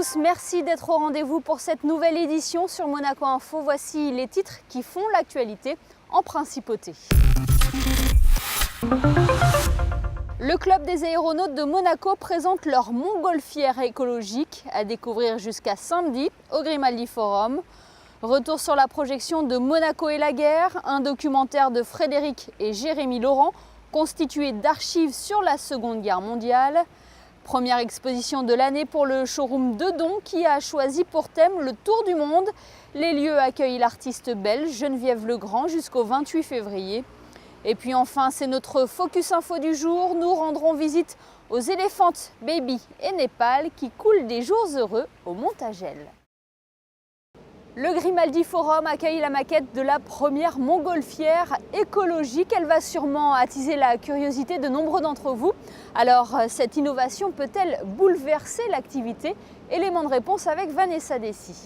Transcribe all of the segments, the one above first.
tous, merci d'être au rendez-vous pour cette nouvelle édition sur Monaco Info. Voici les titres qui font l'actualité en principauté. Le club des aéronautes de Monaco présente leur montgolfière écologique à découvrir jusqu'à samedi au Grimaldi Forum. Retour sur la projection de Monaco et la guerre, un documentaire de Frédéric et Jérémy Laurent constitué d'archives sur la Seconde Guerre mondiale. Première exposition de l'année pour le showroom Dedon qui a choisi pour thème le tour du monde. Les lieux accueillent l'artiste belge Geneviève Legrand jusqu'au 28 février. Et puis enfin, c'est notre Focus Info du jour. Nous rendrons visite aux éléphantes Baby et Népal qui coulent des jours heureux au Montagel. Le Grimaldi Forum accueille la maquette de la première montgolfière écologique. Elle va sûrement attiser la curiosité de nombreux d'entre vous. Alors, cette innovation peut-elle bouleverser l'activité? Élément de réponse avec Vanessa Dessy.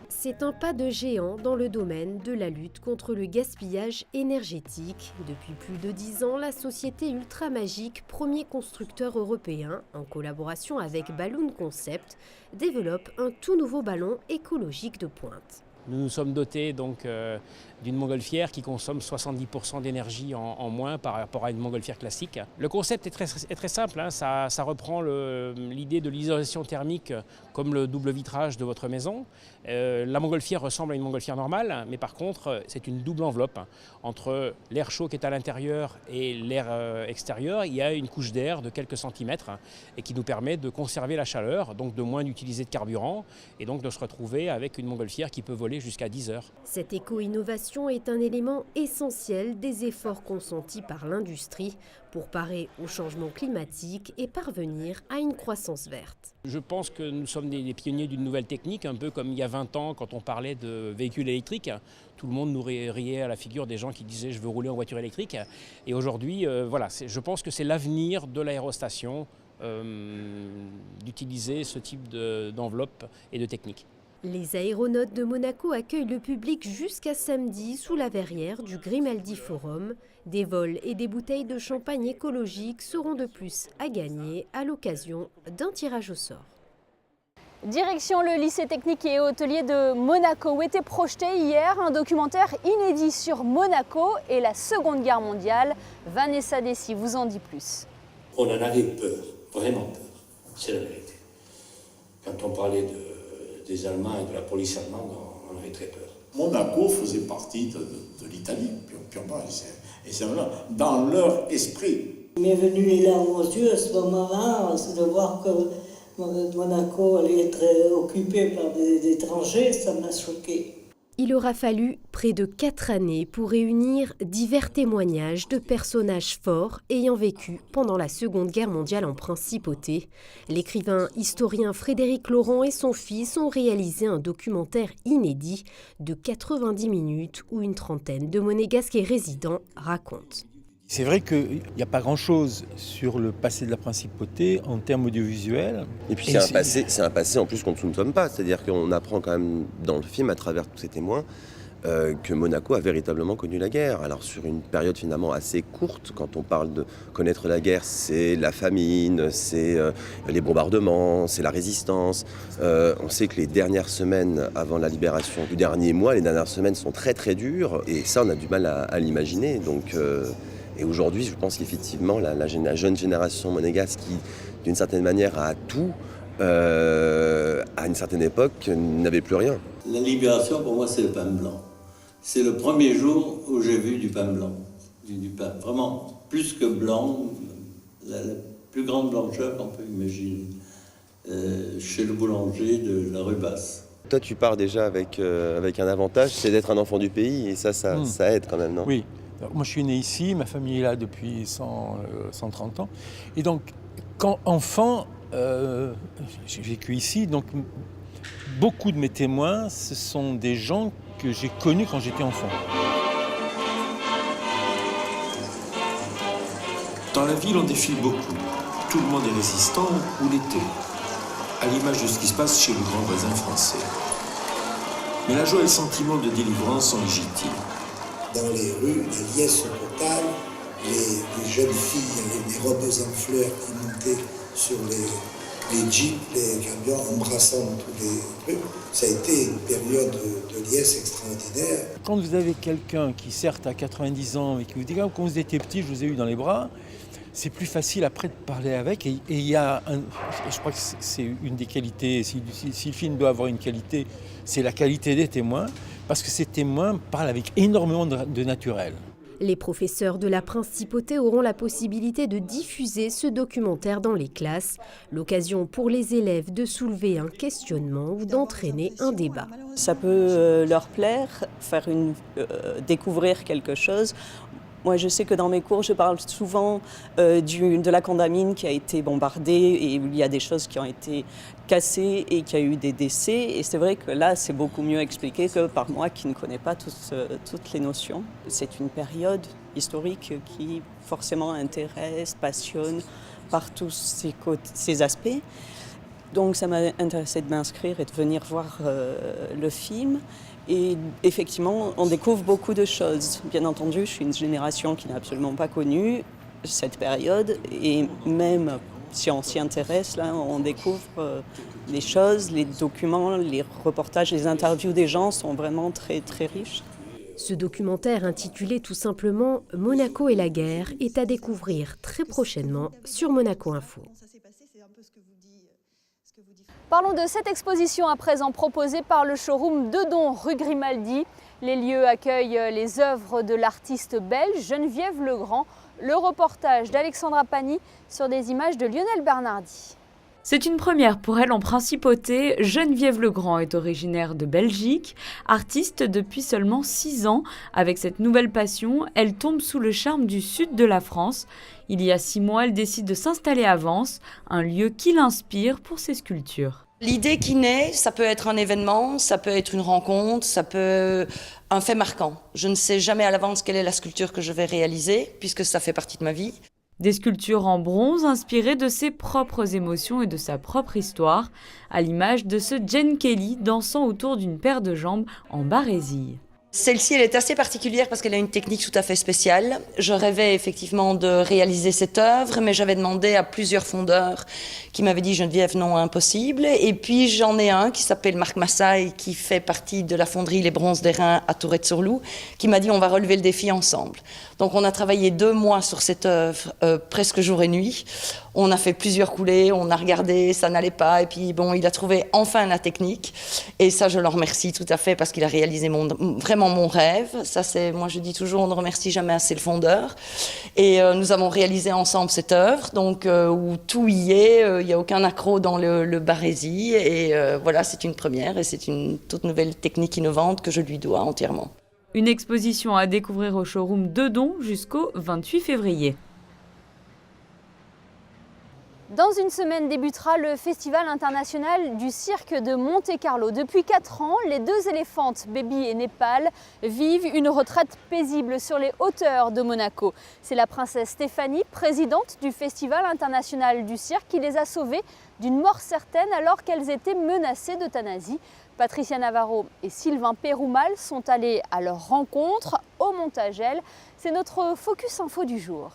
C'est un pas de géant dans le domaine de la lutte contre le gaspillage énergétique. Depuis plus de 10 ans, la société Ultramagic, premier constructeur européen, en collaboration avec Balloon Concept, développe un tout nouveau ballon écologique de pointe. Nous nous sommes dotés donc d'une montgolfière qui consomme 70% d'énergie en moins par rapport à une montgolfière classique. Le concept est très simple, hein. Ça reprend l'idée de l'isolation thermique comme le double vitrage de votre maison. La montgolfière ressemble à une montgolfière normale, mais par contre c'est une double enveloppe. Entre l'air chaud qui est à l'intérieur et l'air extérieur, il y a une couche d'air de quelques centimètres et qui nous permet de conserver la chaleur, donc de moins utiliser de carburant et donc de se retrouver avec une montgolfière qui peut voler jusqu'à 10 heures. Cette éco-innovation est un élément essentiel des efforts consentis par l'industrie pour parer au changement climatique et parvenir à une croissance verte. Je pense que nous sommes des pionniers d'une nouvelle technique, un peu comme il y a 20 ans quand on parlait de véhicules électriques. Tout le monde nous riait à la figure des gens qui disaient « je veux rouler en voiture électrique ». Et aujourd'hui, je pense que c'est l'avenir de l'aérostation d'utiliser ce type d'enveloppe et de technique. Les aéronautes de Monaco accueillent le public jusqu'à samedi sous la verrière du Grimaldi Forum. Des vols et des bouteilles de champagne écologique seront de plus à gagner à l'occasion d'un tirage au sort. Direction le lycée technique et hôtelier de Monaco où était projeté hier un documentaire inédit sur Monaco et la Seconde Guerre mondiale. Vanessa Dessy vous en dit plus. On en avait peur, vraiment peur, c'est la vérité. Quand on parlait des Allemands et de la police allemande, on avait très peur. Monaco faisait partie de l'Italie, purement, et c'est vraiment dans leur esprit. Il m'est venu les larmes aux yeux à ce moment-là, de voir que Monaco allait être occupé par des étrangers, ça m'a choqué. Il aura fallu près de 4 années pour réunir divers témoignages de personnages forts ayant vécu pendant la Seconde Guerre mondiale en principauté. L'écrivain historien Frédéric Laurent et son fils ont réalisé un documentaire inédit de 90 minutes où une trentaine de monégasques et résidents racontent. C'est vrai qu'il n'y a pas grand-chose sur le passé de la principauté en termes audiovisuels. Et puis c'est un passé en plus qu'on ne soupçonne pas. C'est-à-dire qu'on apprend quand même dans le film, à travers tous ces témoins, que Monaco a véritablement connu la guerre. Alors sur une période finalement assez courte, quand on parle de connaître la guerre, c'est la famine, c'est les bombardements, c'est la résistance. On sait que les dernières semaines avant la libération du dernier mois, les dernières semaines sont très très dures. Et ça, on a du mal à l'imaginer. Donc... Et aujourd'hui, je pense qu'effectivement, la jeune génération monégasque qui, d'une certaine manière, a tout, à une certaine époque, n'avait plus rien. La libération, pour moi, c'est le pain blanc. C'est le premier jour où j'ai vu du pain blanc. Du pain vraiment plus que blanc, la plus grande blancheur qu'on peut imaginer, chez le boulanger de la rue Basse. Toi, tu pars déjà avec un avantage, c'est d'être un enfant du pays, et ça aide quand même, non? Oui. Alors, moi, je suis né ici, ma famille est là depuis 130 ans. Et donc, quand enfant, j'ai vécu ici, donc beaucoup de mes témoins, ce sont des gens que j'ai connus quand j'étais enfant. Dans la ville, on défile beaucoup. Tout le monde est résistant ou l'était, à l'image de ce qui se passe chez le grand voisin français. Mais la joie et le sentiment de délivrance sont légitimes. Dans les rues, la liesse totale, les jeunes filles avec des robes en fleurs qui montaient sur les jeeps, les camions embrassant tous les trucs. Ça a été une période de liesse extraordinaire. Quand vous avez quelqu'un qui certes a 90 ans et qui vous dit quand vous étiez petit, je vous ai eu dans les bras, c'est plus facile après de parler avec. Et il y a je crois que c'est une des qualités, si le film doit avoir une qualité, c'est la qualité des témoins, parce que ces témoins parlent avec énormément de naturel. Les professeurs de la Principauté auront la possibilité de diffuser ce documentaire dans les classes, l'occasion pour les élèves de soulever un questionnement ou d'entraîner un débat. Ça peut leur plaire, découvrir quelque chose. Moi, je sais que dans mes cours, je parle souvent de la Condamine qui a été bombardée et où il y a des choses qui ont été cassées et qu'il y a eu des décès. Et c'est vrai que là, c'est beaucoup mieux expliqué que par moi qui ne connais pas toutes les notions. C'est une période historique qui forcément intéresse, passionne par tous ces aspects. Donc ça m'a intéressé de m'inscrire et de venir voir le film. Et effectivement, on découvre beaucoup de choses. Bien entendu, je suis une génération qui n'a absolument pas connu cette période. Et même si on s'y intéresse, là, on découvre des choses, les documents, les reportages, les interviews des gens sont vraiment très, très riches. Ce documentaire intitulé tout simplement « Monaco et la guerre » est à découvrir très prochainement sur Monaco Info. Parlons de cette exposition à présent proposée par le showroom Dedon rue Grimaldi. Les lieux accueillent les œuvres de l'artiste belge Geneviève Legrand. Le reportage d'Alexandra Pani sur des images de Lionel Bernardi. C'est une première pour elle en Principauté. Geneviève Legrand est originaire de Belgique, artiste depuis seulement 6 ans. Avec cette nouvelle passion, elle tombe sous le charme du sud de la France. Il y a 6 mois, elle décide de s'installer à Vence, un lieu qui l'inspire pour ses sculptures. L'idée qui naît, ça peut être un événement, ça peut être une rencontre, ça peut être un fait marquant. Je ne sais jamais à l'avance quelle est la sculpture que je vais réaliser, puisque ça fait partie de ma vie. Des sculptures en bronze inspirées de ses propres émotions et de sa propre histoire, à l'image de ce Jane Kelly dansant autour d'une paire de jambes en barésille. Celle-ci, elle est assez particulière parce qu'elle a une technique tout à fait spéciale. Je rêvais effectivement de réaliser cette œuvre, mais j'avais demandé à plusieurs fondeurs qui m'avaient dit « Geneviève, non, impossible ». Et puis j'en ai un qui s'appelle Marc Massaille, qui fait partie de la fonderie Les Bronzes d'Airain à Tourette-sur-Loup, qui m'a dit « On va relever le défi ensemble ». Donc on a travaillé 2 mois sur cette œuvre, presque jour et nuit. On a fait plusieurs coulées, on a regardé, ça n'allait pas. Et puis bon, il a trouvé enfin la technique. Et ça, je l'en remercie tout à fait parce qu'il a réalisé vraiment mon rêve. Ça, moi je dis toujours, on ne remercie jamais assez le fondeur. Et nous avons réalisé ensemble cette œuvre, donc où tout y est, il n'y a aucun accroc dans le barésie. Et voilà, c'est une première et c'est une toute nouvelle technique innovante que je lui dois entièrement. Une exposition à découvrir au showroom Dedon jusqu'au 28 février. Dans une semaine débutera le Festival international du cirque de Monte-Carlo. Depuis 4 ans, les 2 éléphantes, Baby et Népal, vivent une retraite paisible sur les hauteurs de Monaco. C'est la princesse Stéphanie, présidente du Festival international du cirque, qui les a sauvées d'une mort certaine alors qu'elles étaient menacées d'euthanasie. Patricia Navarro et Sylvain Péroumal sont allés à leur rencontre au Montagel. C'est notre Focus Info du jour.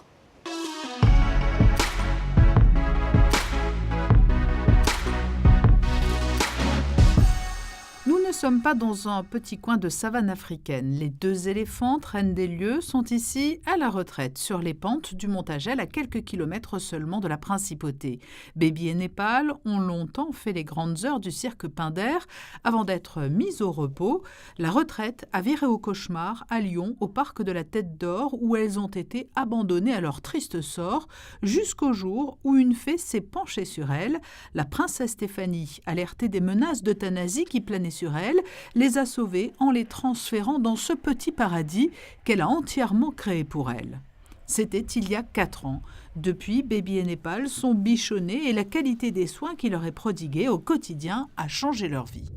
Nous ne sommes pas dans un petit coin de savane africaine. Les 2 éléphantes, reines des lieux, sont ici à la retraite, sur les pentes du Montagel, à quelques kilomètres seulement de la Principauté. Baby et Népal ont longtemps fait les grandes heures du cirque Pinder avant d'être mises au repos. La retraite a viré au cauchemar à Lyon, au parc de la Tête d'Or, où elles ont été abandonnées à leur triste sort, jusqu'au jour où une fée s'est penchée sur elles. La princesse Stéphanie, alertée des menaces d'euthanasie qui planaient sur elle, les a sauvées en les transférant dans ce petit paradis qu'elle a entièrement créé pour elles. C'était il y a 4 ans. Depuis, Baby et Népal sont bichonnés et la qualité des soins qui leur est prodiguée au quotidien a changé leur vie.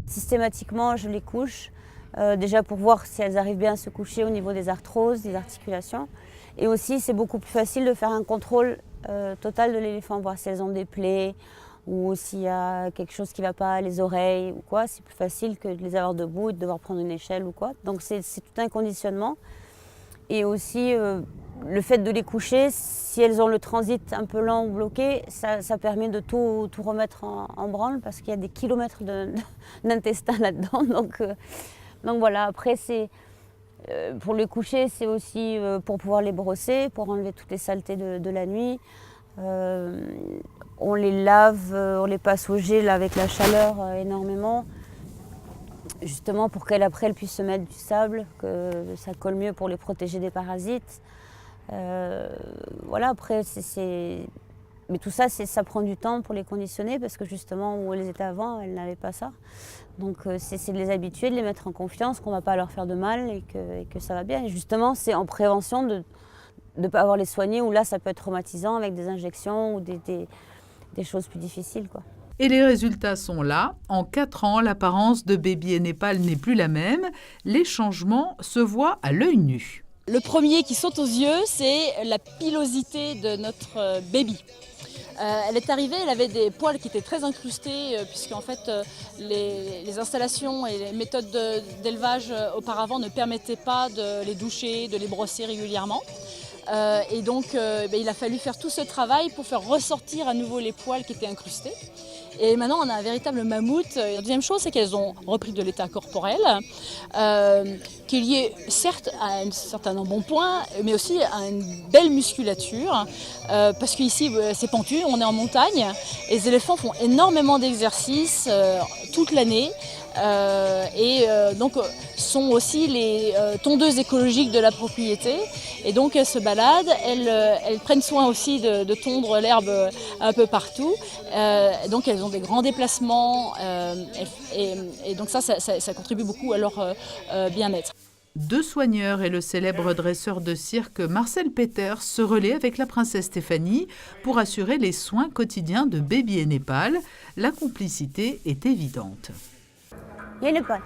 Systématiquement, je les couche, déjà pour voir si elles arrivent bien à se coucher au niveau des arthroses, des articulations. Et aussi, c'est beaucoup plus facile de faire un contrôle total de l'éléphant, voir si elles ont des plaies ou s'il y a quelque chose qui ne va pas, les oreilles ou quoi. C'est plus facile que de les avoir debout et de devoir prendre une échelle ou quoi. Donc c'est tout un conditionnement. Et aussi, le fait de les coucher, si elles ont le transit un peu lent ou bloqué, ça permet de tout remettre en branle parce qu'il y a des kilomètres d'intestin là-dedans. Donc voilà, après pour les coucher, c'est aussi pour pouvoir les brosser, pour enlever toutes les saletés de la nuit. On les lave, on les passe au gel avec la chaleur énormément, justement pour qu'après elles puissent se mettre du sable, que ça colle mieux pour les protéger des parasites. Voilà, après, mais tout ça, ça prend du temps pour les conditionner parce que justement, où elles étaient avant, elles n'avaient pas ça. Donc c'est de les habituer, de les mettre en confiance, qu'on ne va pas leur faire de mal et que ça va bien. Et justement, c'est en prévention de ne pas avoir les soigner où là, ça peut être traumatisant avec des injections ou des choses plus difficiles, quoi. Et les résultats sont là. En 4 ans, l'apparence de Baby et Népal n'est plus la même. Les changements se voient à l'œil nu. Le premier qui saute aux yeux, c'est la pilosité de notre baby. Elle est arrivée, elle avait des poils qui étaient très incrustés puisqu'en fait les installations et les méthodes d'élevage auparavant ne permettaient pas de les doucher, de les brosser régulièrement. Et donc il a fallu faire tout ce travail pour faire ressortir à nouveau les poils qui étaient incrustés. Et maintenant, on a un véritable mammouth. Et la deuxième chose, c'est qu'elles ont repris de l'état corporel, qu'il y ait certes un certain embonpoint, mais aussi à une belle musculature, parce qu'ici, c'est pentu, on est en montagne, et les éléphants font énormément d'exercices toute l'année. Donc sont aussi les tondeuses écologiques de la propriété et donc elles se baladent, elles prennent soin aussi de tondre l'herbe un peu partout, donc elles ont des grands déplacements et donc ça contribue beaucoup à leur bien-être. 2 soigneurs et le célèbre dresseur de cirque Marcel Peters se relaient avec la princesse Stéphanie pour assurer les soins quotidiens de Baby et Népal. La complicité est évidente. Népal.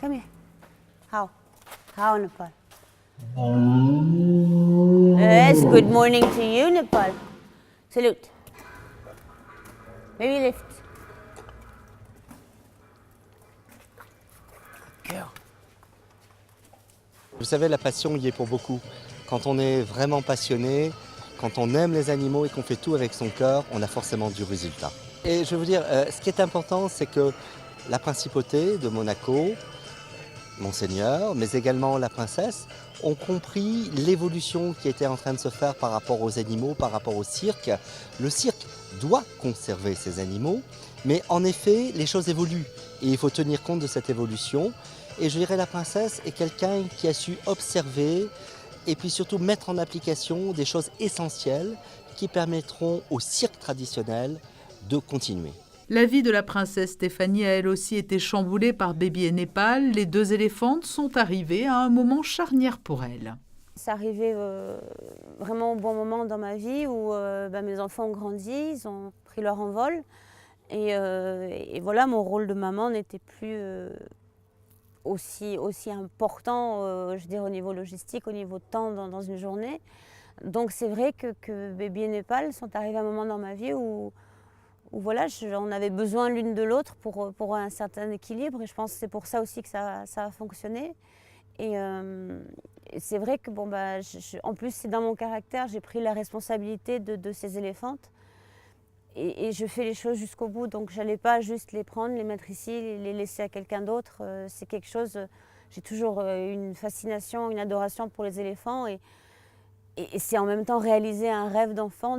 Come here. How, Népal? Yes, good morning to you, Népal. Salute. Maybe lift. Girl. Vous savez, la passion y est pour beaucoup. Quand on est vraiment passionné, quand on aime les animaux et qu'on fait tout avec son cœur, on a forcément du résultat. Et je veux vous dire, ce qui est important, c'est que la principauté de Monaco, Monseigneur, mais également la princesse, ont compris l'évolution qui était en train de se faire par rapport aux animaux, par rapport au cirque. Le cirque doit conserver ses animaux, mais en effet, les choses évoluent. Et il faut tenir compte de cette évolution. Et je dirais la princesse est quelqu'un qui a su observer et puis surtout mettre en application des choses essentielles qui permettront au cirque traditionnel de continuer. La vie de la princesse Stéphanie a elle aussi été chamboulée par Baby et Népal. Les 2 éléphantes sont arrivées à un moment charnière pour elle. C'est arrivé vraiment au bon moment dans ma vie où mes enfants ont grandi, ils ont pris leur envol. Et voilà, mon rôle de maman n'était plus aussi important, je dirais, au niveau logistique, au niveau de temps dans une journée. Donc c'est vrai que Baby et Népal sont arrivés à un moment dans ma vie où voilà, on avait besoin l'une de l'autre pour un certain équilibre. Et je pense que c'est pour ça aussi que ça a fonctionné. Et c'est vrai que, en plus, c'est dans mon caractère, j'ai pris la responsabilité de ces éléphantes. Et je fais les choses jusqu'au bout. Donc, je n'allais pas juste les prendre, les mettre ici, les laisser à quelqu'un d'autre. C'est quelque chose... J'ai toujours une fascination, une adoration pour les éléphants. Et c'est en même temps réaliser un rêve d'enfant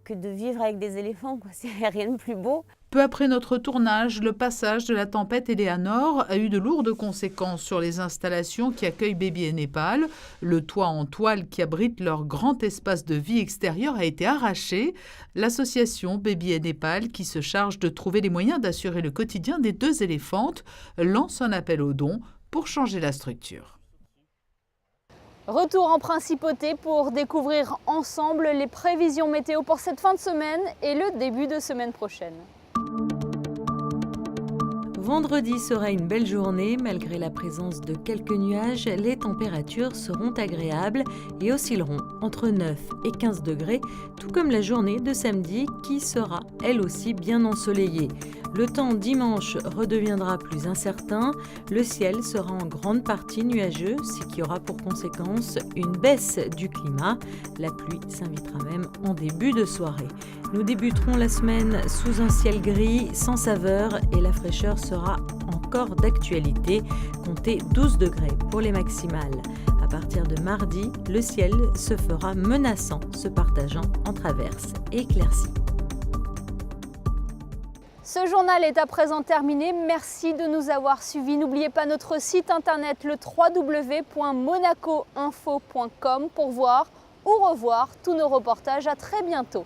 que de vivre avec des éléphants. Il n'y a rien de plus beau. Peu après notre tournage, le passage de la tempête Eleanor a eu de lourdes conséquences sur les installations qui accueillent Baby et Népal. Le toit en toile qui abrite leur grand espace de vie extérieur a été arraché. L'association Baby et Népal, qui se charge de trouver les moyens d'assurer le quotidien des 2 éléphantes, lance un appel aux dons pour changer la structure. Retour en principauté pour découvrir ensemble les prévisions météo pour cette fin de semaine et le début de semaine prochaine. Vendredi sera une belle journée. Malgré la présence de quelques nuages, les températures seront agréables et oscilleront entre 9 et 15 degrés, tout comme la journée de samedi qui sera elle aussi bien ensoleillée. Le temps dimanche redeviendra plus incertain. Le ciel sera en grande partie nuageux, ce qui aura pour conséquence une baisse du climat. La pluie s'invitera même en début de soirée. Nous débuterons la semaine sous un ciel gris, sans saveur, et la fraîcheur sera encore d'actualité. Comptez 12 degrés pour les maximales. À partir de mardi, le ciel se fera menaçant, se partageant entre averses et éclaircies. Ce journal est à présent terminé. Merci de nous avoir suivis. N'oubliez pas notre site internet le www.monacoinfo.com pour voir ou revoir tous nos reportages. À très bientôt.